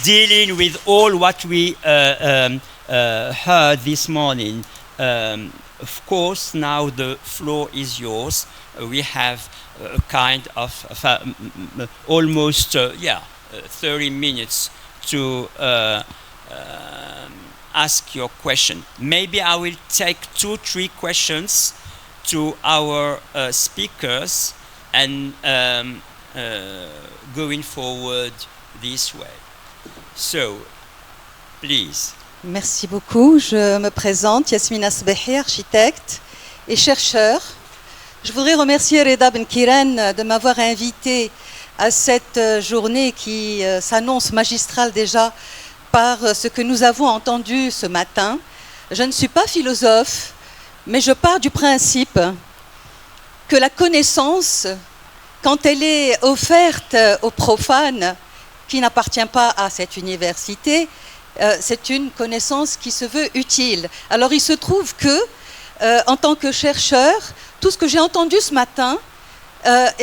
dealing with all what we heard this morning. Of course, now the floor is yours. We have a kind of almost 30 minutes to ask your question. Maybe I will take 2-3 questions to our speakers and going forward this way. So, please. Merci beaucoup. Je me présente, Yasmina Sbehi, architecte et chercheur. Je voudrais remercier Reda Benguerir de m'avoir invité à cette journée qui s'annonce magistrale déjà par ce que nous avons entendu ce matin. Je ne suis pas philosophe, mais je pars du principe que la connaissance, quand elle est offerte aux profanes, qui n'appartient pas à cette université, c'est une connaissance qui se veut utile. Alors il se trouve que, en tant que chercheur, tout ce que j'ai entendu ce matin a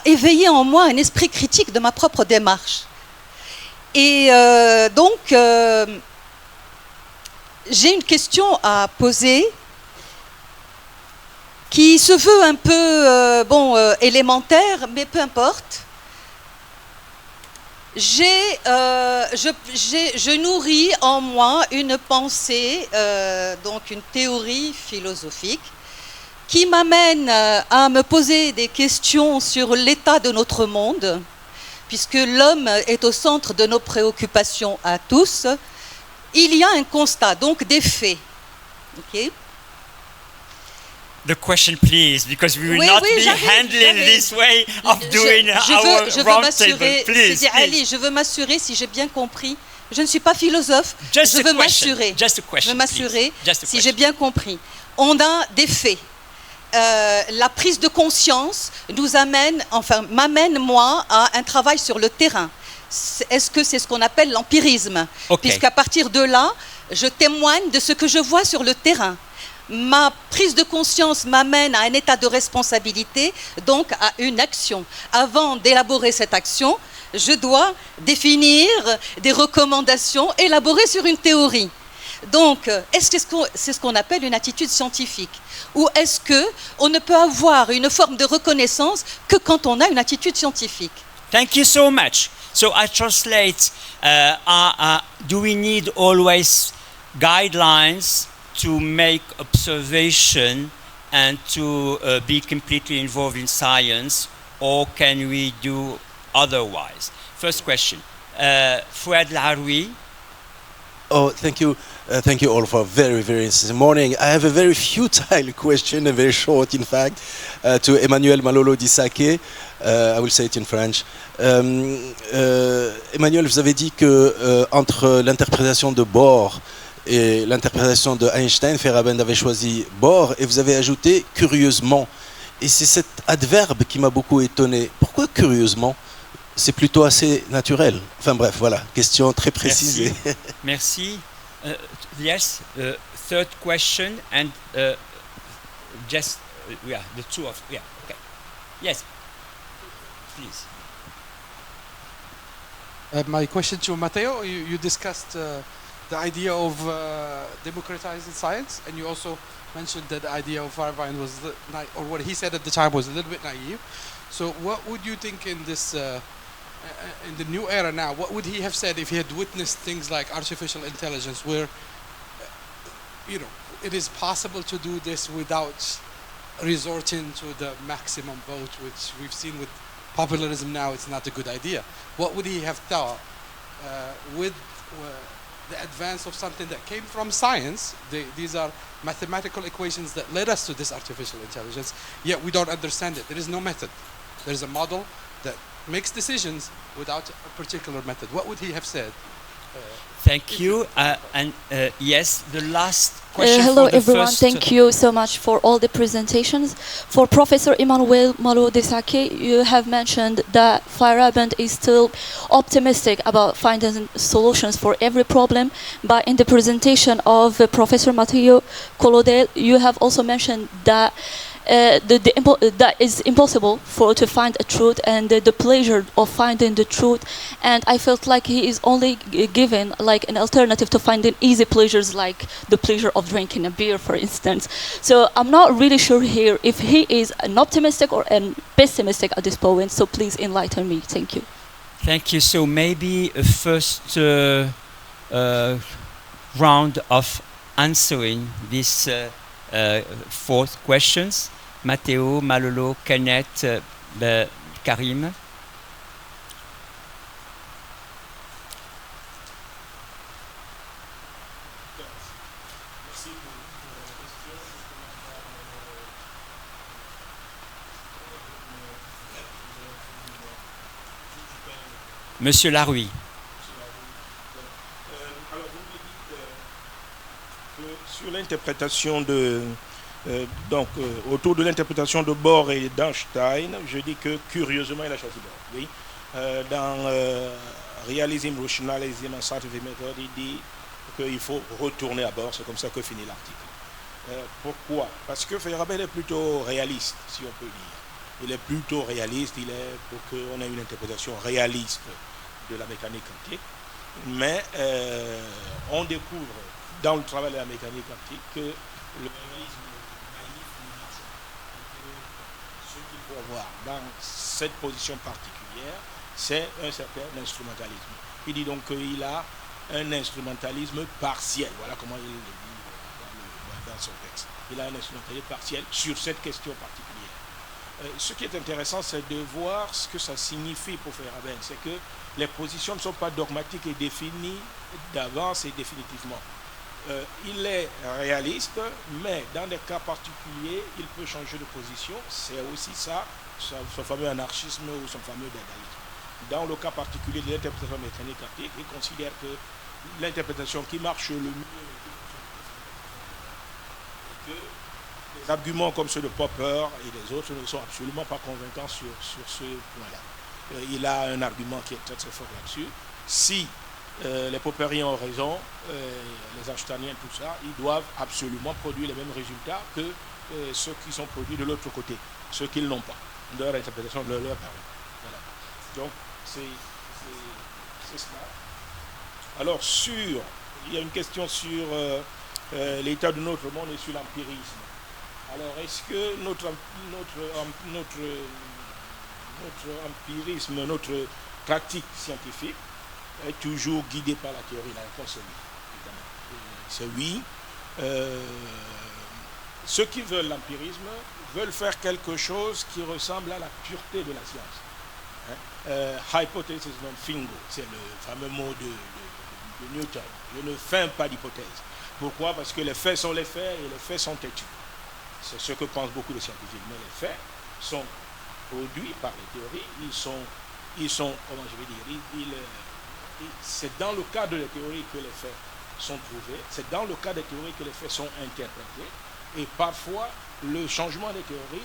éveillé en moi un esprit critique de ma propre démarche. Et donc, j'ai une question à poser qui se veut un peu élémentaire, mais peu importe. Je nourris en moi une pensée, donc une théorie philosophique, qui m'amène à me poser des questions sur l'état de notre monde, puisque l'homme est au centre de nos préoccupations à tous. Il y a un constat, donc des faits. Okay. The question, please, because we will not be handling this way of doing our roundtable. Please, Sidi Ali, je veux m'assurer si j'ai bien compris. Je ne suis pas philosophe. Je veux m'assurer. Je veux m'assurer si j'ai bien compris. On a des faits. La prise de conscience m'amène moi à un travail sur le terrain. Est-ce que c'est ce qu'on appelle l'empirisme? Puisqu'à partir de là, je témoigne de ce que je vois sur le terrain. Ma prise de conscience m'amène à un état de responsabilité, donc à une action. Avant d'élaborer cette action, je dois définir des recommandations élaborées sur une théorie. Donc, est-ce que c'est ce qu'on appelle une attitude scientifique? Ou est-ce qu'on ne peut avoir une forme de reconnaissance que quand on a une attitude scientifique? Thank you so much. So I translate, do we need always guidelines to make observation and to be completely involved in science, or can we do otherwise? First question, Fouad Laroui. Oh, thank you. Thank you all for a very, very interesting morning. I have a very futile question, a very short, in fact, to Emmanuel Malolo Dissake. I will say it in French. Emmanuel, vous avez dit que entre l'interprétation de Bohr et l'interprétation de Einstein, Feyerabend avait choisi Bohr, et vous avez ajouté « curieusement ». Et c'est cet adverbe qui m'a beaucoup étonné. Pourquoi « curieusement » ? C'est plutôt assez naturel. Enfin bref, voilà, question très précisée. Merci. Yes, third question, and just, the two of, okay. Yes, please. My question to Matteo, you discussed the idea of democratizing science, and you also mentioned that the idea of Feyerabend was, or what he said at the time was a little bit naive. So what would you think in this, in the new era now, what would he have said if he had witnessed things like artificial intelligence, where, it is possible to do this without resorting to the maximum vote, which we've seen with populism now, it's not a good idea. What would he have thought with the advance of something that came from science? These are mathematical equations that led us to this artificial intelligence, yet we don't understand it. There is no method. There is a model that makes decisions without a particular method. What would he have said? Thank you. Yes, the last question. Hello, for the everyone. First Thank you so much for all the presentations. For Professor Emmanuel Malolo Dissake, you have mentioned that Feyerabend is still optimistic about finding solutions for every problem. But in the presentation of Professor Matteo Collodel, you have also mentioned that that is impossible to find a truth, and the pleasure of finding the truth. And I felt like he is only given like an alternative to finding easy pleasures, like the pleasure of drinking a beer, for instance. So I'm not really sure here if he is an optimistic or an pessimistic at this point. So please enlighten me. Thank you. Thank you. So maybe a first round of answering these 4 questions. Matteo, Malolo, Kenneth, Karim. Monsieur Larouille. Alors, vous me dites que sur l'interprétation de... autour de l'interprétation de Bohr et d'Einstein, je dis que curieusement, il a choisi Bohr. Oui. Dans Realism, Rationalism and Scientific Method, il dit qu'il faut retourner à Bohr. C'est comme ça que finit l'article. Pourquoi? Parce que Feyerabend est plutôt réaliste, si on peut dire. Il est plutôt réaliste, il est pour qu'on ait une interprétation réaliste de la mécanique quantique. Mais on découvre dans le travail de la mécanique quantique que le réalisme naïf ne marche pas. Ce qu'il faut avoir dans cette position particulière, c'est un certain instrumentalisme. Il dit donc qu'il a un instrumentalisme partiel. Voilà comment il le dit dans son texte. Il a un instrumentalisme partiel sur cette question particulière. Ce qui est intéressant, c'est de voir ce que ça signifie pour Feyerabend. C'est que les positions ne sont pas dogmatiques et définies d'avance et définitivement. Il est réaliste, mais dans des cas particuliers, il peut changer de position. C'est aussi ça, son fameux anarchisme ou son fameux dadaïsme. Dans le cas particulier de l'interprétation mécanique quantique, il considère que l'interprétation qui marche le mieux est que les arguments comme ceux de Popper et des autres ne sont absolument pas convaincants sur ce point-là. Il a un argument qui est très très fort là-dessus. Si les Popperiens ont raison, les Einsteiniens, tout ça, ils doivent absolument produire les mêmes résultats que ceux qui sont produits de l'autre côté, ceux qui ne l'ont pas. Leur interprétation leur permet. Voilà. Donc, c'est cela. Alors, il y a une question sur l'état de notre monde et sur l'empirisme. Alors, est-ce que notre empirisme, notre pratique scientifique est toujours guidée par la théorie? La réponse est oui. C'est oui. Ceux qui veulent l'empirisme veulent faire quelque chose qui ressemble à la pureté de la science. Hypothesis non fingo, c'est le fameux mot de Newton. Je ne feins pas d'hypothèse. Pourquoi? Parce que les faits sont les faits et les faits sont têtus. C'est ce que pensent beaucoup de scientifiques. Mais les faits sont produits par les théories. Ils sont comment je vais dire, c'est dans le cadre des théories que les faits sont trouvés. C'est dans le cadre des théories que les faits sont interprétés. Et parfois, le changement des théories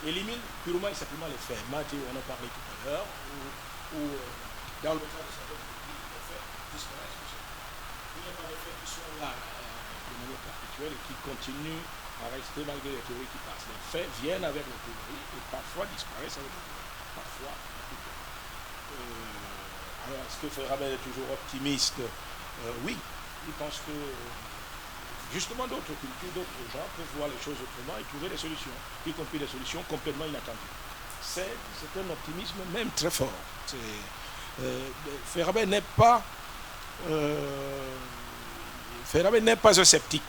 élimine purement et simplement les faits. Matteo en a parlé tout à l'heure, où dans le cas de certaines théories, les faits disparaissent. Il n'y a pas de faits qui sont là de manière perpétuelle et qui continuent à rester malgré les théories qui passent. Les faits viennent avec les théories et parfois disparaissent avec les théories. Parfois. Alors, est-ce que Feyerabend est toujours optimiste? Oui. Il pense que justement d'autres cultures, d'autres gens peuvent voir les choses autrement et trouver des solutions, y compris des solutions complètement inattendues. C'est un optimisme même très fort. Feyerabend n'est pas un sceptique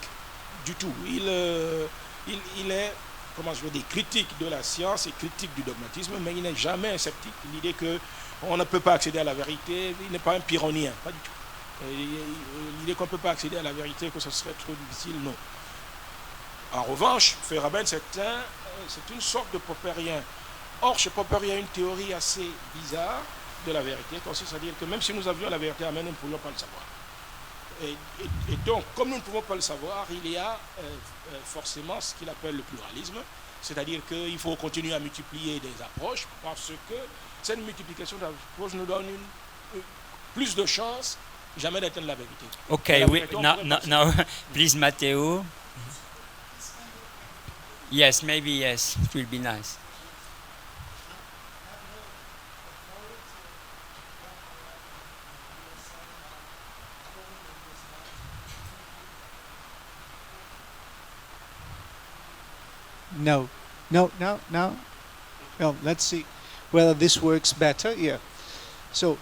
du tout. Il est, comment je veux dire, critique de la science et critique du dogmatisme, mais il n'est jamais un sceptique. L'idée qu'on ne peut pas accéder à la vérité, il n'est pas un pyrrhonien, pas du tout. L'idée qu'on ne peut pas accéder à la vérité, que ce serait trop difficile, non. En revanche, Feyerabend, c'est une sorte de Popperien. Or, chez Popper, il y a une théorie assez bizarre de la vérité, consiste à dire que même si nous avions la vérité à main, nous ne pouvions pas le savoir. Et donc, comme nous ne pouvons pas le savoir, il y a forcément ce qu'il appelle le pluralisme, c'est-à-dire qu'il faut continuer à multiplier des approches parce que cette multiplication d'approches nous donne plus de chances jamais d'atteindre la vérité. Okay, now, please, Matteo. Yes, maybe yes. It will be nice. No. Well, let's see whether this works better. Yeah. So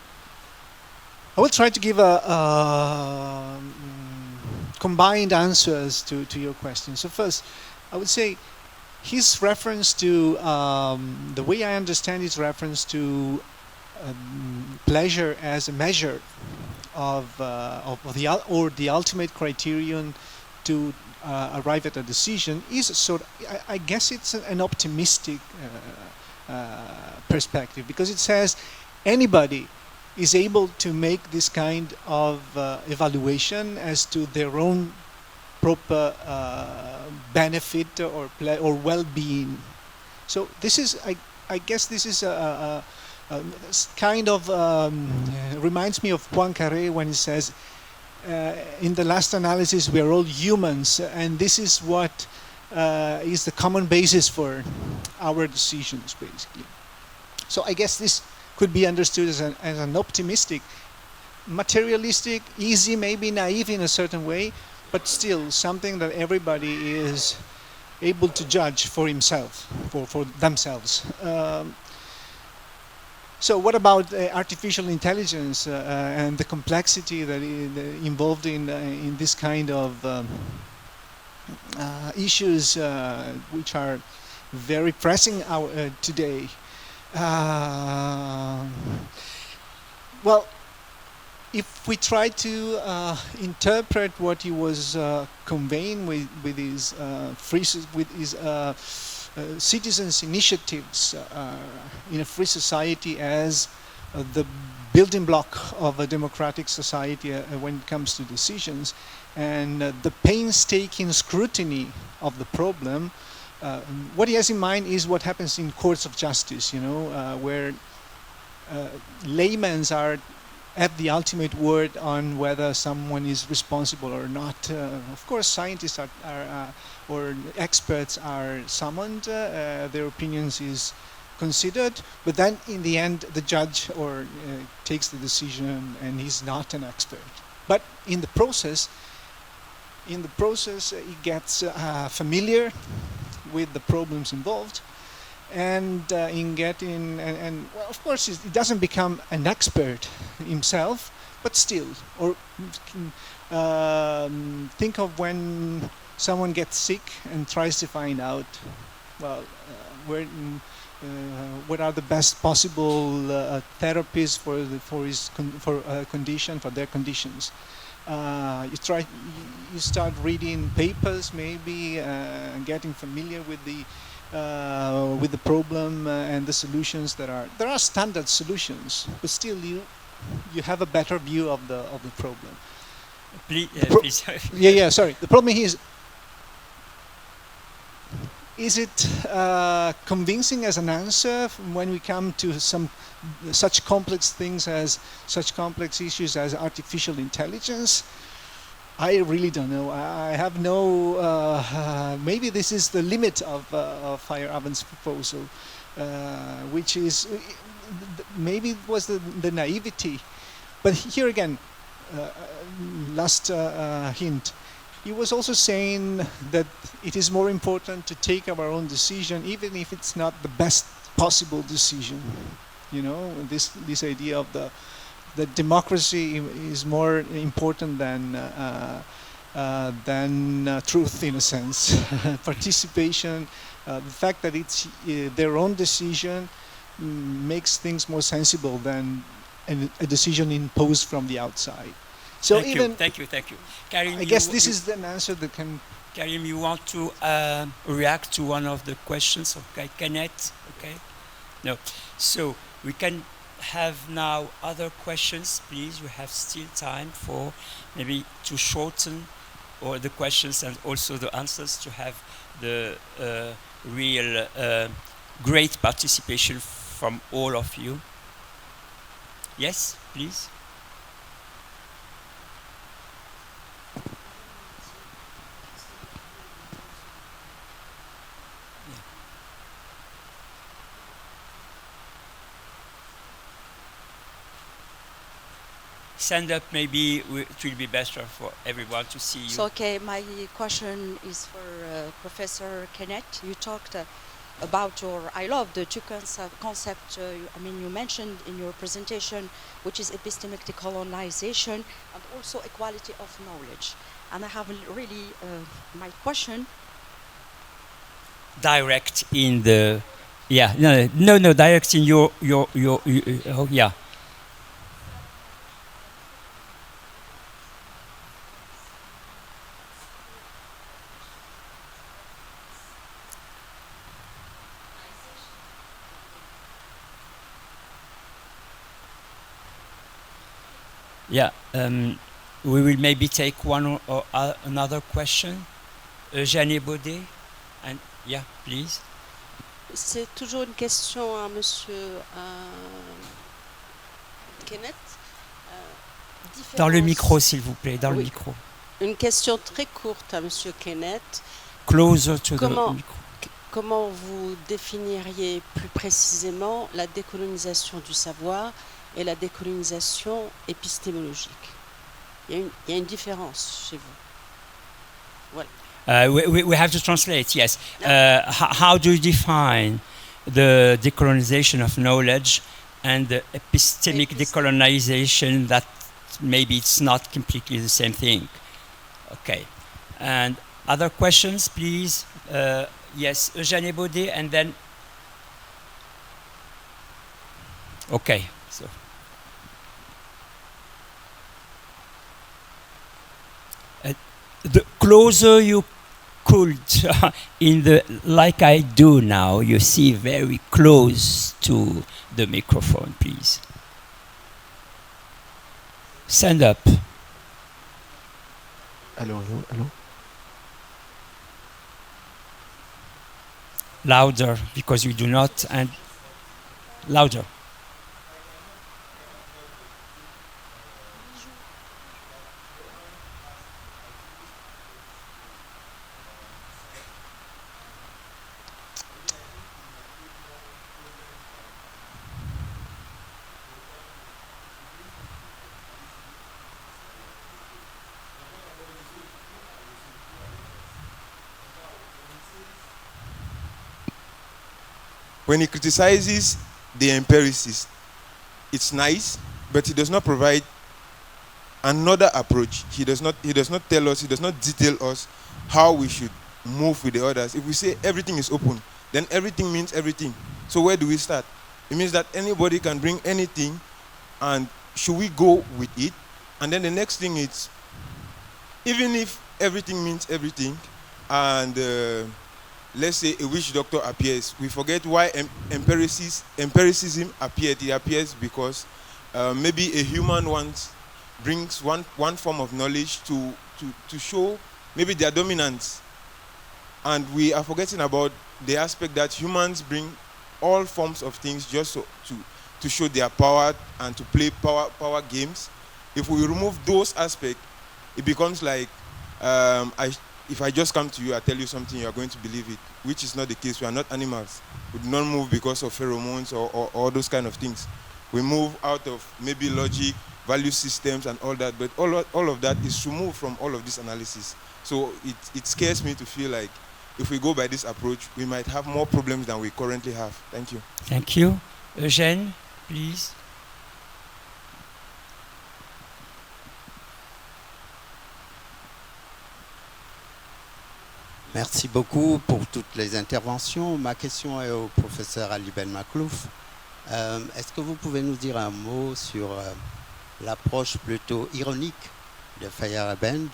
I will try to give a combined answers to your question. So first, I would say his reference to the way I understand his reference to pleasure as a measure of the ultimate criterion to arrive at a decision is sort of, I guess it's an optimistic perspective, because it says anybody is able to make this kind of evaluation as to their own proper benefit or well-being. So this is, I guess this is a kind of reminds me of Poincaré when he says, in the last analysis, we are all humans, and this is what is the common basis for our decisions, basically. So I guess this could be understood as an optimistic, materialistic, easy, maybe naive in a certain way, but still something that everybody is able to judge for himself, for themselves. So what about artificial intelligence and the complexity that is involved in this kind of issues which are very pressing today? Well, if we try to interpret what he was conveying with his citizens' initiatives in a free society as the building block of a democratic society when it comes to decisions, and the painstaking scrutiny of the problem, what he has in mind is what happens in courts of justice, where laymen have the ultimate word on whether someone is responsible or not. Of course, scientists or experts are summoned, their opinions is considered, but then in the end the judge takes the decision and he's not an expert. But in the process he gets familiar with the problems involved, and well, of course he doesn't become an expert himself, but still, or think of when someone gets sick and tries to find out, well, what are the best possible therapies for their conditions. You start reading papers, maybe getting familiar with the problem and the solutions there are standard solutions, but still you have a better view of the problem. Please. Sorry. The problem is it convincing as an answer when we come to such complex issues as artificial intelligence? I really don't know. I have no. Maybe this is the limit of Feyerabend's proposal, which is maybe it was the naivety. But here again, last hint. He was also saying that it is more important to take our own decision, even if it's not the best possible decision. This idea of the democracy is more important than truth, in a sense. Participation, the fact that it's their own decision makes things more sensible than a decision imposed from the outside. So thank you. Karim, I guess this is an answer that can... Karim, you want to react to one of the questions of Kenneth? Okay? No. So we can have now other questions, please. We have still time for maybe to shorten all the questions and also the answers, to have the real great participation from all of you. Yes, please. stand up, maybe it will be better for everyone to see you. So, okay, my question is for Professor Kenneth. You talked about I love the two concepts, you mentioned in your presentation, which is epistemic decolonization and also equality of knowledge. And I have really, my question. Direct in the, no, direct in your oh, yeah. Yeah, we will maybe take one or another question. Eugène Baudet, and yeah, please. C'est toujours une question à Monsieur Kenneth. Dans le micro, s'il vous plaît, dans le micro. Une question très courte à Monsieur Kenneth. Closer to the micro. Comment vous définiriez plus précisément la décolonisation du savoir et la décolonisation épistémologique? Il y a une différence chez vous. Voilà. We have to translate, yes. How do you define the decolonization of knowledge and the epistemic decolonization that maybe it's not completely the same thing? Okay. And other questions, please? Yes, Eugène Baudet, and then... Okay, so... the closer you could, like I do now, you see very close to the microphone, please. Stand up. Hello. Louder, because you do not, and louder. When he criticizes the empiricists, it's nice, but he does not provide another approach. He does not tell us, he does not detail us how we should move with the others. If we say everything is open, then everything means everything. So where do we start? It means that anybody can bring anything, and should we go with it? And then the next thing is, even if everything means everything, and let's say a witch doctor appears, we forget why empiricism appeared. It appears because maybe a human brings one form of knowledge to show maybe their dominance. And we are forgetting about the aspect that humans bring all forms of things just to show their power and to play power games. If we remove those aspects, it becomes like if I just come to you, I tell you something, you are going to believe it, which is not the case. We are not animals. We do not move because of pheromones or those kind of things. We move out of maybe logic, value systems, and all that, but all of that is removed from all of this analysis. So it scares me to feel like if we go by this approach, we might have more problems than we currently have. Thank you. Thank you. Eugène, please. Merci beaucoup pour toutes les interventions. Ma question est au professeur Ali Benmakhlouf. Est-ce que vous pouvez nous dire un mot sur l'approche plutôt ironique de Feyerabend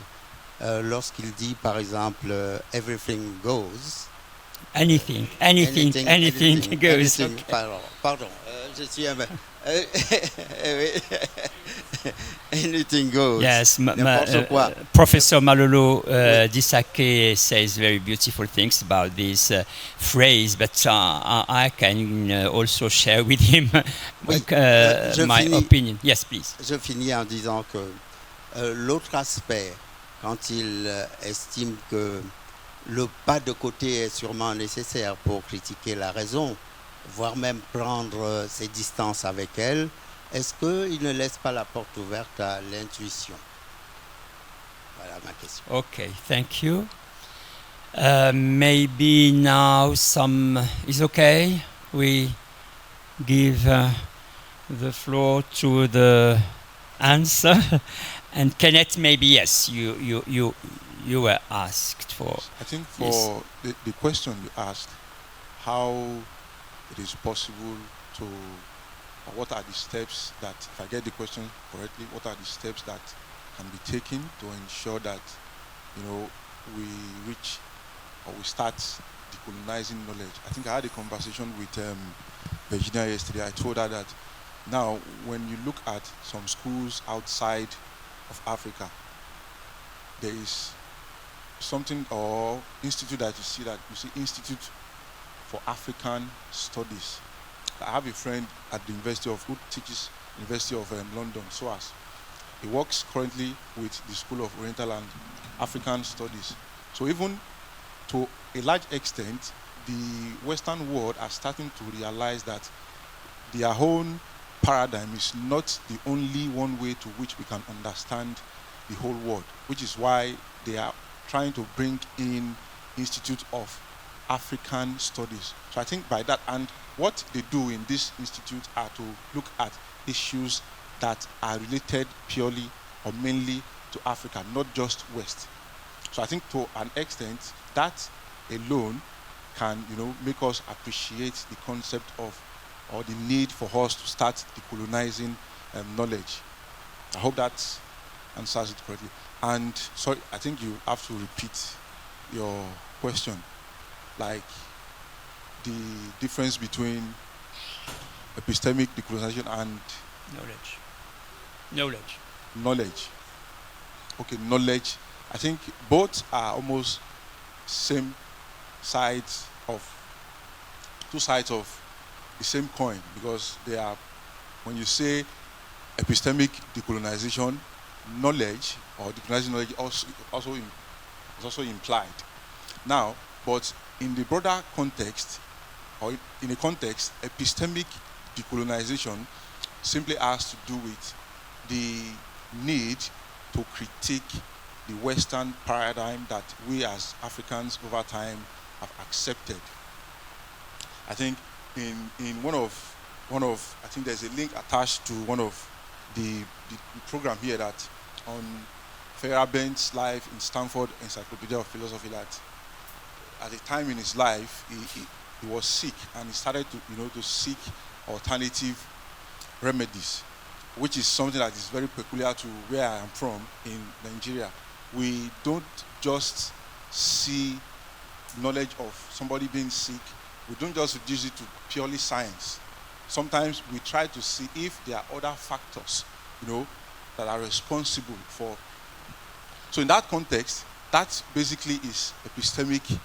lorsqu'il dit par exemple « everything goes ». Anything goes. Okay. Pardon, je suis un... Anything goes. Yes, Professor Malolo Dissake says very beautiful things about this phrase, but I can also share with him my opinion. Yes, please. Je finis en disant que l'autre aspect, quand il estime que le pas de côté est sûrement nécessaire pour critiquer la raison, voire même prendre ses distances avec elle, est-ce qu'il ne laisse pas la porte ouverte à l'intuition? Voilà ma question. Okay, thank you. Maybe now is okay. We give the floor to the answer, and Kenneth, maybe yes. You were asked for. I think for the question you asked, how it is possible to, or what are the steps that, if I get the question correctly, what are the steps that can be taken to ensure that, you know, we reach or we start decolonizing knowledge. I think I had a conversation with Virginia yesterday. I told her that now when you look at some schools outside of Africa, there is something or institute that you see Institute for African Studies. I have a friend at the who teaches University of London, SOAS. He works currently with the School of Oriental and African Studies. So even to a large extent, the Western world are starting to realize that their own paradigm is not the only one way to which we can understand the whole world, which is why they are trying to bring in Institute of African Studies. So I think by that, and what they do in this institute are to look at issues that are related purely or mainly to Africa, not just West. So I think to an extent, that alone can, you know, make us appreciate the concept of, or the need for us to start decolonizing knowledge. I hope that answers it correctly. And sorry, I think you have to repeat your question, like the difference between epistemic decolonization and knowledge. Okay, knowledge. I think both are almost same sides of, two sides of the same coin, because they are, when you say epistemic decolonization, knowledge or decolonizing knowledge is also implied. Now, but in the broader context, or in a context, epistemic decolonization simply has to do with the need to critique the Western paradigm that we as Africans over time have accepted. I think in one of I think there's a link attached to one of the program here that on Feyerabend's life in Stanford Encyclopedia of Philosophy, that at a time in his life he was sick and he started to seek alternative remedies, which is something that is very peculiar to where I am from in Nigeria. We don't just see knowledge of somebody being sick, we don't just reduce it to purely science. Sometimes we try to see if there are other factors, that are responsible for. So in that context, that basically is epistemic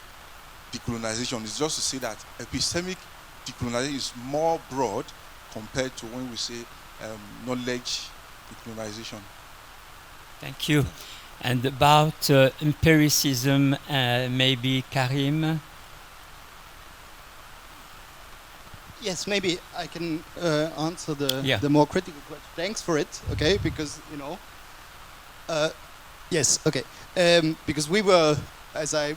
decolonization. It's just to say that epistemic decolonization is more broad compared to when we say knowledge decolonization. Thank you. And about empiricism, maybe Karim? Yes, maybe I can answer the more critical question. Thanks for it, okay, because, yes, okay. Because we were, as I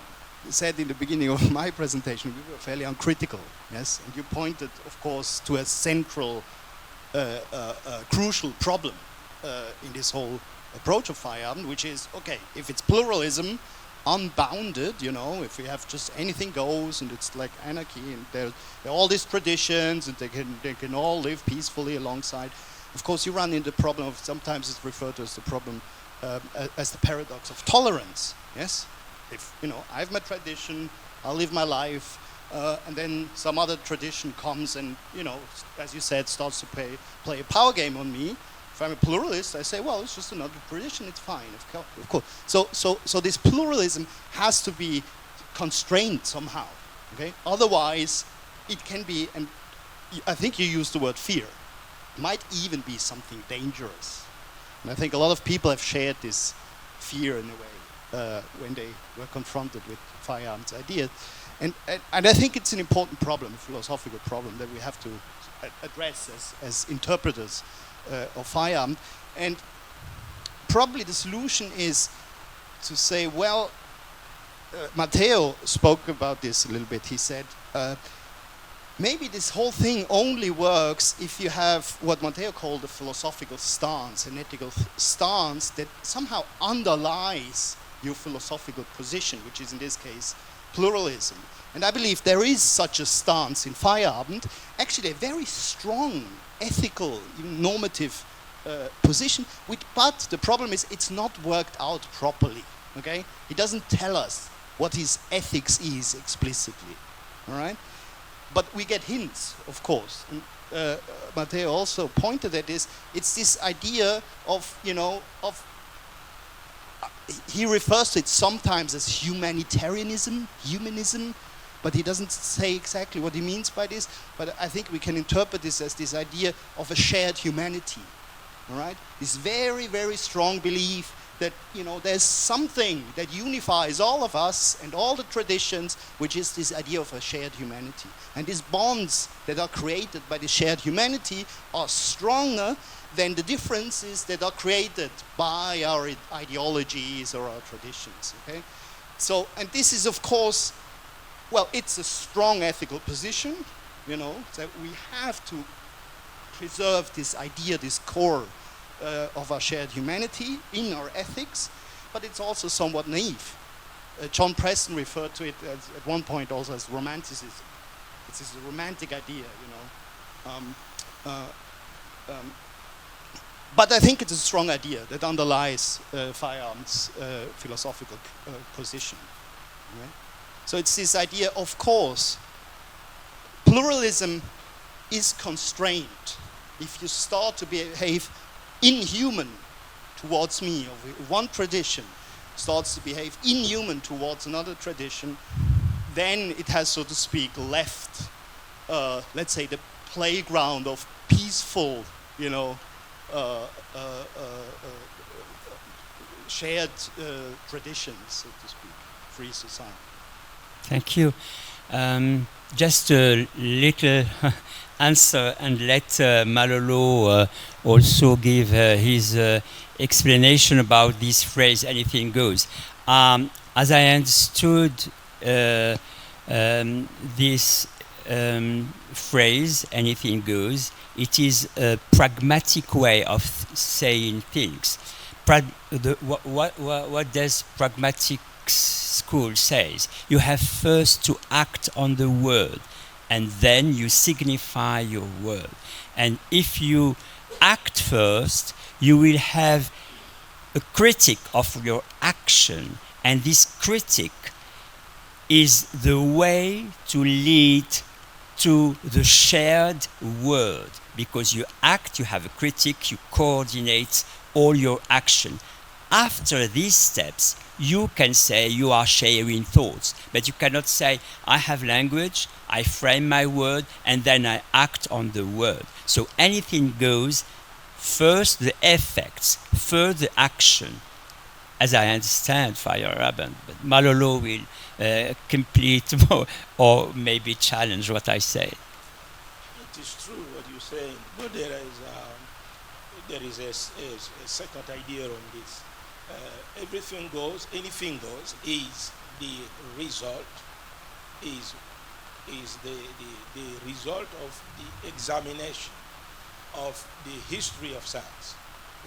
said in the beginning of my presentation, we were fairly uncritical, yes? And you pointed, of course, to a central, crucial problem in this whole approach of Feyerabend, which is, okay, if it's pluralism, unbounded, if we have just anything goes and it's like anarchy and there are all these traditions and they can all live peacefully alongside. Of course, you run into the problem of, sometimes it's referred to as the problem, as the paradox of tolerance, yes? If, I have my tradition, I'll live my life, and then some other tradition comes and, as you said, starts to play a power game on me. If I'm a pluralist, I say, well, it's just another tradition, it's fine, of course. So this pluralism has to be constrained somehow, okay? Otherwise, it can be, and I think you used the word fear, might even be something dangerous. And I think a lot of people have shared this fear in a way when they were confronted with Feyerabend's ideas. And I think it's an important problem, a philosophical problem that we have to address as interpreters Feyerabend. And probably the solution is to say, well, Matteo spoke about this a little bit. He said, maybe this whole thing only works if you have what Matteo called a philosophical stance, an ethical stance that somehow underlies your philosophical position, which is in this case pluralism. And I believe there is such a stance in Feyerabend, actually a very strong ethical, even normative position, but the problem is it's not worked out properly, okay? He doesn't tell us what his ethics is explicitly, all right? But we get hints, of course. And, Matteo also pointed at this. It's this idea of, he refers to it sometimes as humanitarianism, humanism, but he doesn't say exactly what he means by this. But I think we can interpret this as this idea of a shared humanity, all right? This very, very strong belief that, there's something that unifies all of us and all the traditions, which is this idea of a shared humanity. And these bonds that are created by the shared humanity are stronger than the differences that are created by our ideologies or our traditions, okay? So, and this is, of course, well, it's a strong ethical position, that we have to preserve this idea, this core of our shared humanity in our ethics, but it's also somewhat naive. John Preston referred to it at one point also as romanticism. It's a romantic idea, but I think it's a strong idea that underlies Feyerabend's philosophical position. Right? So it's this idea, of course, pluralism is constrained. If you start to behave inhuman towards me, or one tradition starts to behave inhuman towards another tradition, then it has, so to speak, left, let's say, the playground of peaceful, shared traditions, so to speak, free society. Thank you. Just a little answer and let Malolo also give his explanation about this phrase, anything goes. As I understood this phrase, anything goes, it is a pragmatic way of saying things. What does pragmatic school says? You have first to act on the word, and then you signify your word. And if you act first, you will have a critic of your action, and this critic is the way to lead to the shared word. Because you act, you have a critic, you coordinate all your action. After these steps, you can say you are sharing thoughts, but you cannot say, I have language, I frame my word, and then I act on the word. So anything goes, first the effects, first the action, as I understand Feyerabend, but Malolo will complete or maybe challenge what I say. It is true what you're saying, but there is a second idea on this. Everything goes, anything goes is the result, is the result of the examination of the history of science.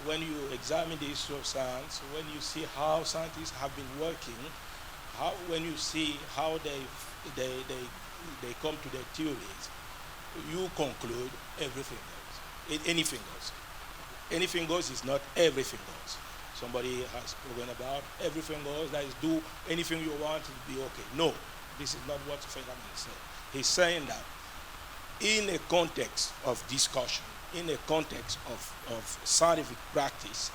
When you examine the history of science, when you see how scientists have been working, when you see how they come to their theories, you conclude everything goes. Anything goes. Anything goes is not everything goes. Somebody has spoken about everything goes, that is, do anything you want, it'll be okay. No, this is not what Feyerabend is saying. He's saying that in a context of discussion, in a context of scientific practice,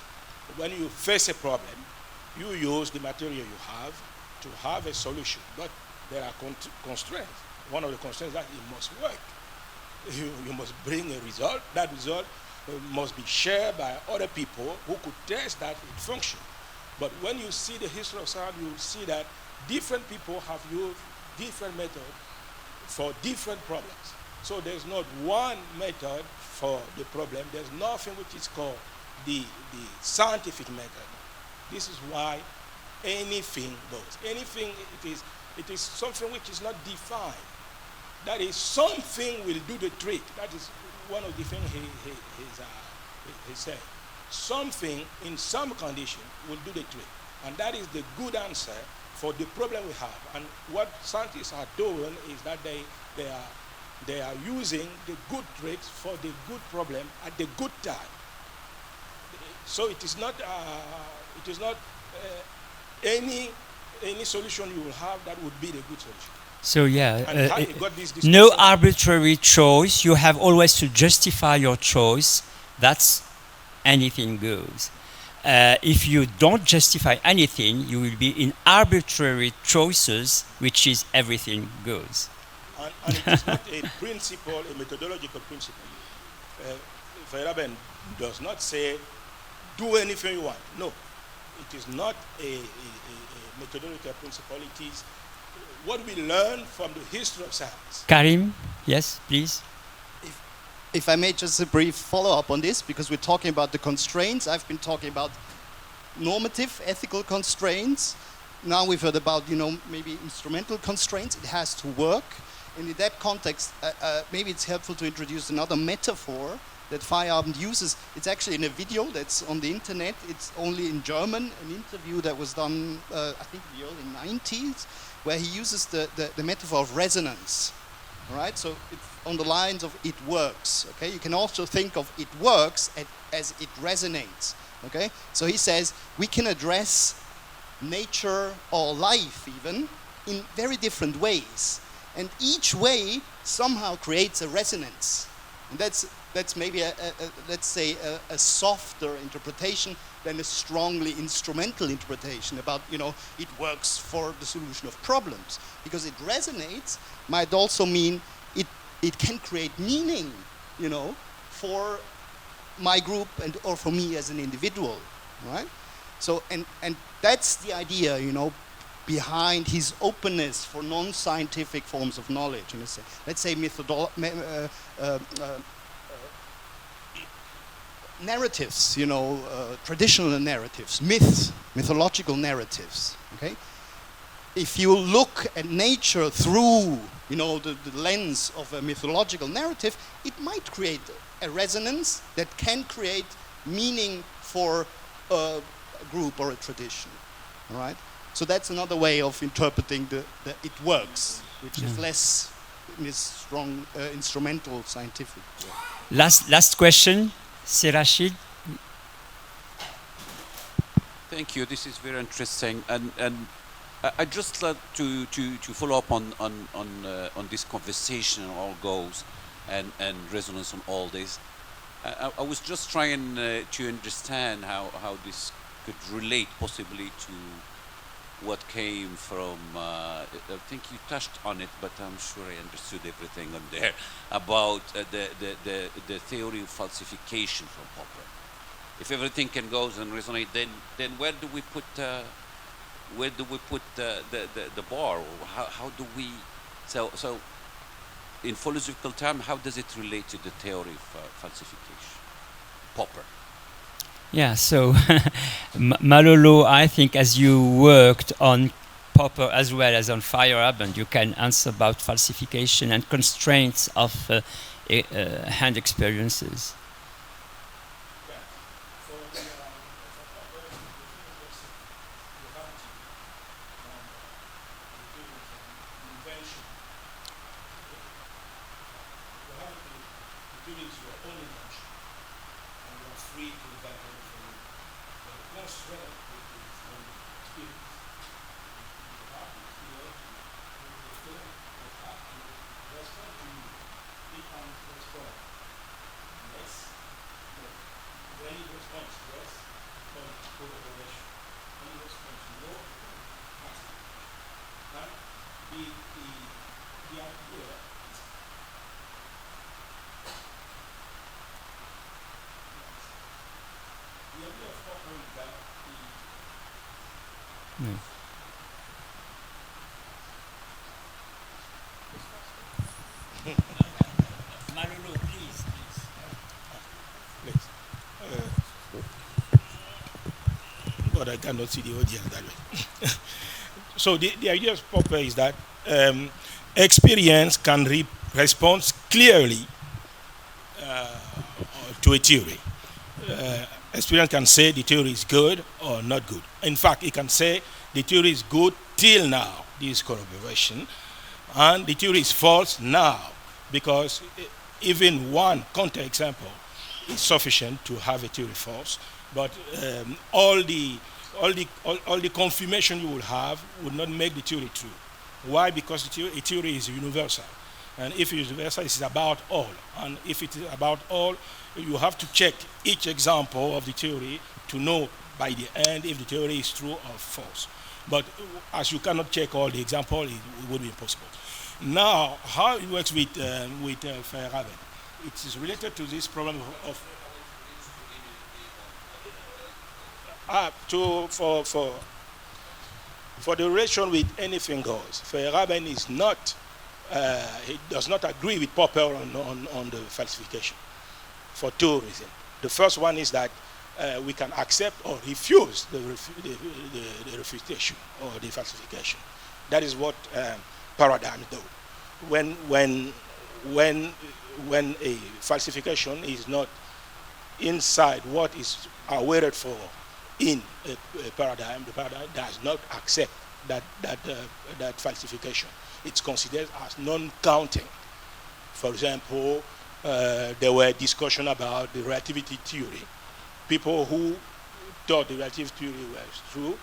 when you face a problem, you use the material you have to have a solution. But there are constraints. One of the constraints is that it must work. You must bring a result. That result must be shared by other people who could test that it functions. But when you see the history of science, you will see that different people have used different methods for different problems. So there's not one method for the problem. There's nothing which is called the scientific method. This is why anything goes. Anything, it is something which is not defined. That is, something will do the trick. That is one of the things he said. Something in some condition will do the trick. And that is the good answer for the problem we have. And what scientists are doing is that they are using the good tricks for the good problem at the good time. So it is not any solution you will have that would be the good solution. So yeah, no arbitrary choice. You have always to justify your choice. That's anything goes. If you don't justify anything, you will be in arbitrary choices, which is everything goes. And it is not a principle, a methodological principle. Feyerabend does not say, do anything you want. No, it is not a methodological principle. It is what we learn from the history of science. Karim, yes, please. If I may, just a brief follow-up on this, because we're talking about the constraints. I've been talking about normative, ethical constraints. Now we've heard about, maybe instrumental constraints. It has to work. And in that context, maybe it's helpful to introduce another metaphor that Feyerabend uses. It's actually in a video that's on the internet. It's only in German, an interview that was done, I think, in the early 90s, where he uses the metaphor of resonance. Right? So it's on the lines of it works. Okay? You can also think of it works as it resonates. Okay? So he says we can address nature or life even in very different ways. And each way somehow creates a resonance. And that's maybe let's say a softer interpretation than a strongly instrumental interpretation about, it works for the solution of problems. Because it resonates might also mean it can create meaning, for my group or for me as an individual, right? So, and that's the idea, behind his openness for non-scientific forms of knowledge. Let's say narratives, traditional narratives, mythological narratives, okay? If you look at nature through, the lens of a mythological narrative, it might create a resonance that can create meaning for a group or a tradition, all right? So that's another way of interpreting the it works, which is less strong instrumental scientific. Last question, Rashid. Thank you. This is very interesting, and I just like to follow up on this conversation and all goes, and resonance on all this. I was just trying to understand how this could relate possibly to what came from, I think you touched on it, but I'm sure I understood everything on there, about the theory of falsification from Popper. If everything can go and resonate, then where do we put the bar? Or how do we, so in philosophical terms, how does it relate to the theory of falsification? Popper. Yeah, so Malolo, I think as you worked on Popper as well as on Feyerabend, you can answer about falsification and constraints of hand experiences. Malolo, please. but I cannot see the audience that way. So the idea of Popper is that experience can respond clearly to a theory. Experience can say the theory is good or not good. In fact, it can say the theory is good till now, this corroboration, and the theory is false now, because even one counterexample is sufficient to have a theory false. But all the confirmation you will have would not make the theory true. Why? Because a theory is universal. And if it's universal, it's about all. And if it is about all, you have to check each example of the theory to know by the end if the theory is true or false. But as you cannot check all the examples, it would be impossible. Now, how it works with Feyerabend, it is related to this problem for the relation with anything goes. Feyerabend is not, he does not agree with Popper on the falsification for two reasons. The first one is that we can accept or refuse the refutation or the falsification. That is what paradigms do. When a falsification is not inside what is awaited for in a paradigm, the paradigm does not accept that falsification. It's considered as non-counting. For example, there were discussions about the relativity theory. People who thought the relativity theory was true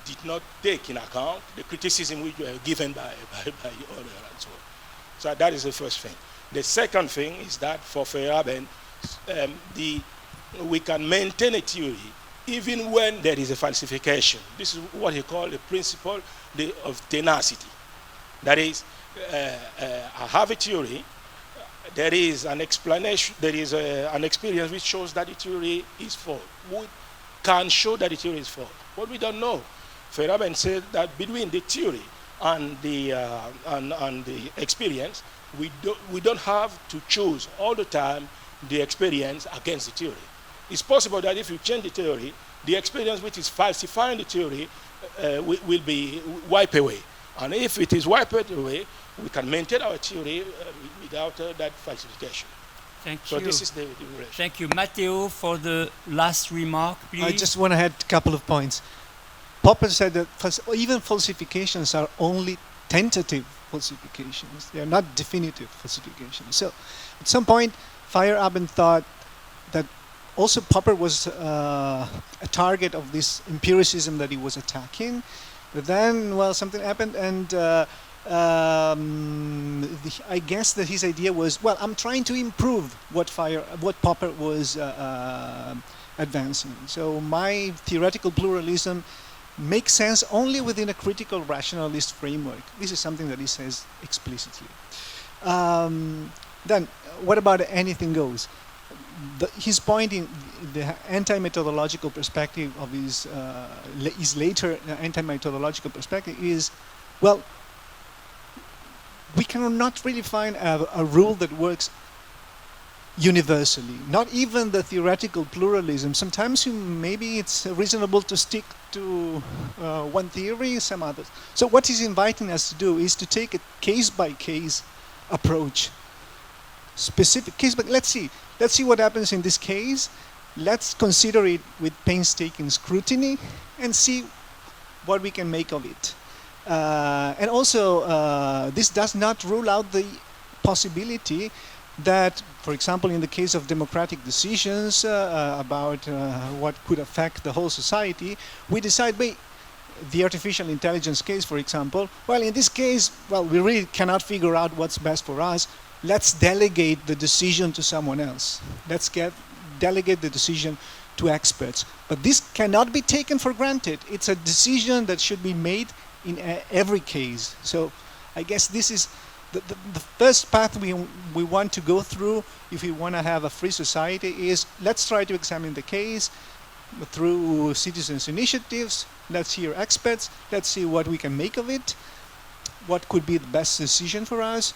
did not take in account the criticism which were given by others and so on. So that is the first thing. The second thing is that for Feyerabend, we can maintain a theory even when there is a falsification. This is what he called the principle of tenacity. That is, I have a theory, there is an explanation, there is an experience which shows that the theory is false. We can show that the theory is false. What we don't know. Feyerabend said that between the theory and the experience, we don't have to choose all the time the experience against the theory. It's possible that if you change the theory, the experience which is falsifying the theory will be wiped away. And if it is wiped away, we can maintain our theory without that falsification. Thank you. So this is the relation. Thank you. Matteo, for the last remark, please. I just want to add a couple of points. Popper said that even falsifications are only tentative falsifications. They are not definitive falsifications. So at some point, Feyerabend thought that also Popper was a target of this empiricism that he was attacking. But then, well, something happened, and I guess that his idea was, well, I'm trying to improve what Popper was advancing. So my theoretical pluralism makes sense only within a critical rationalist framework. This is something that he says explicitly. Then, what about anything goes? His point in the anti-methodological perspective of his later anti-methodological perspective is, well, we cannot really find a rule that works universally, not even the theoretical pluralism. Sometimes maybe it's reasonable to stick to one theory, some others. So what he's inviting us to do is to take a case-by-case approach. Specific case, but let's see what happens in this case. Let's consider it with painstaking scrutiny and see what we can make of it. And also, this does not rule out the possibility that, for example, in the case of democratic decisions about what could affect the whole society, we decide, wait, the artificial intelligence case, for example, well, in this case, well, we really cannot figure out what's best for us. Let's delegate the decision to someone else. Let's delegate the decision to experts. But this cannot be taken for granted. It's a decision that should be made in every case. So I guess this is the first path we want to go through if we want to have a free society is let's try to examine the case through citizens' initiatives. Let's hear experts. Let's see what we can make of it. What could be the best decision for us.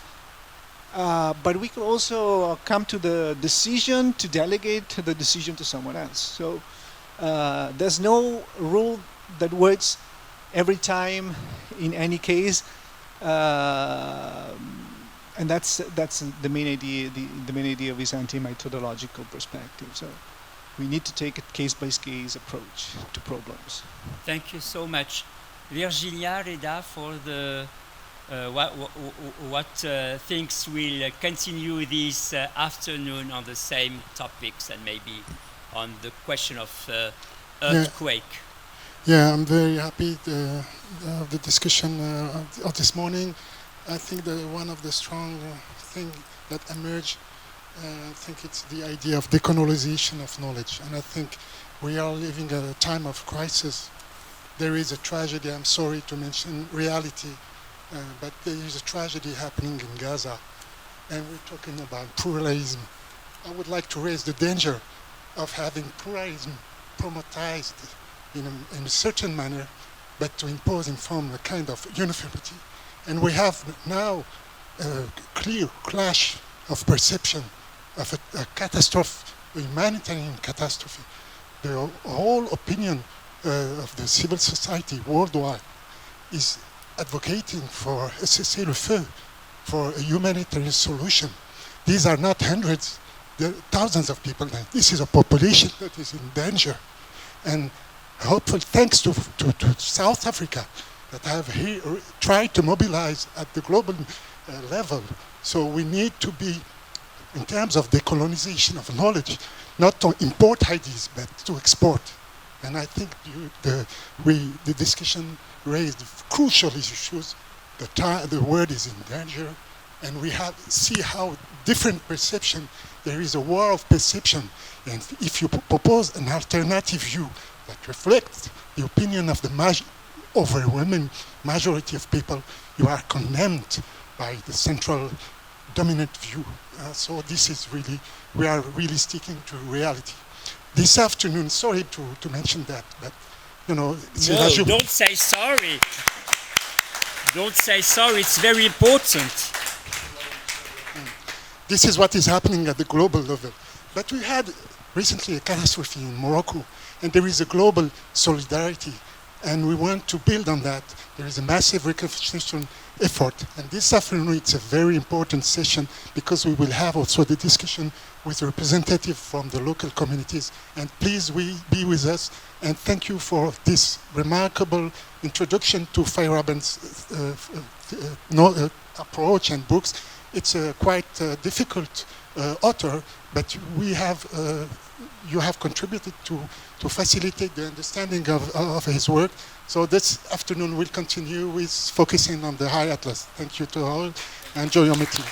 But we could also come to the decision to delegate the decision to someone else. So there's no rule that works every time, in any case, and that's the main idea. The main idea of his anti-methodological perspective. So we need to take a case-by-case approach to problems. Thank you so much, Virginia, Reda, for the what things will continue this afternoon on the same topics and maybe on the question of earthquake. Yeah, I'm very happy of the discussion of this morning. I think that one of the strong things that emerged, I think it's the idea of decolonization of knowledge. And I think we are living at a time of crisis. There is a tragedy, I'm sorry to mention reality, but there is a tragedy happening in Gaza. And we're talking about pluralism. I would like to raise the danger of having pluralism promotized in a certain manner, but to impose in form a kind of uniformity. And we have now a clear clash of perception of a catastrophe, a humanitarian catastrophe. The whole opinion of the civil society worldwide is advocating for a cessez-le-feu, for a humanitarian solution. These are not hundreds, there are thousands of people. This is a population that is in danger. And hopefully, thanks to South Africa, that have tried to mobilize at the global level. So we need to be, in terms of decolonization of knowledge, not to import ideas, but to export. And I think the discussion raised crucial issues. The world is in danger, and we see how different perception. There is a war of perception, and if you propose an alternative view that reflects the opinion of the overwhelming majority of people, you are condemned by the central dominant view. So this is really, we are really sticking to reality. This afternoon, sorry to mention that, but you know, no, don't say sorry. Don't say sorry, it's very important. This is what is happening at the global level. But we had recently a catastrophe in Morocco, and there is a global solidarity, and we want to build on that. There is a massive reconstruction effort, and this afternoon it's a very important session because we will have also the discussion with representatives from the local communities, and please be with us, and thank you for this remarkable introduction to Feyerabend's approach and books. It's a quite difficult author, but you have contributed to facilitate the understanding of his work. So this afternoon we'll continue with focusing on the High Atlas. Thank you to all. Enjoy your meeting.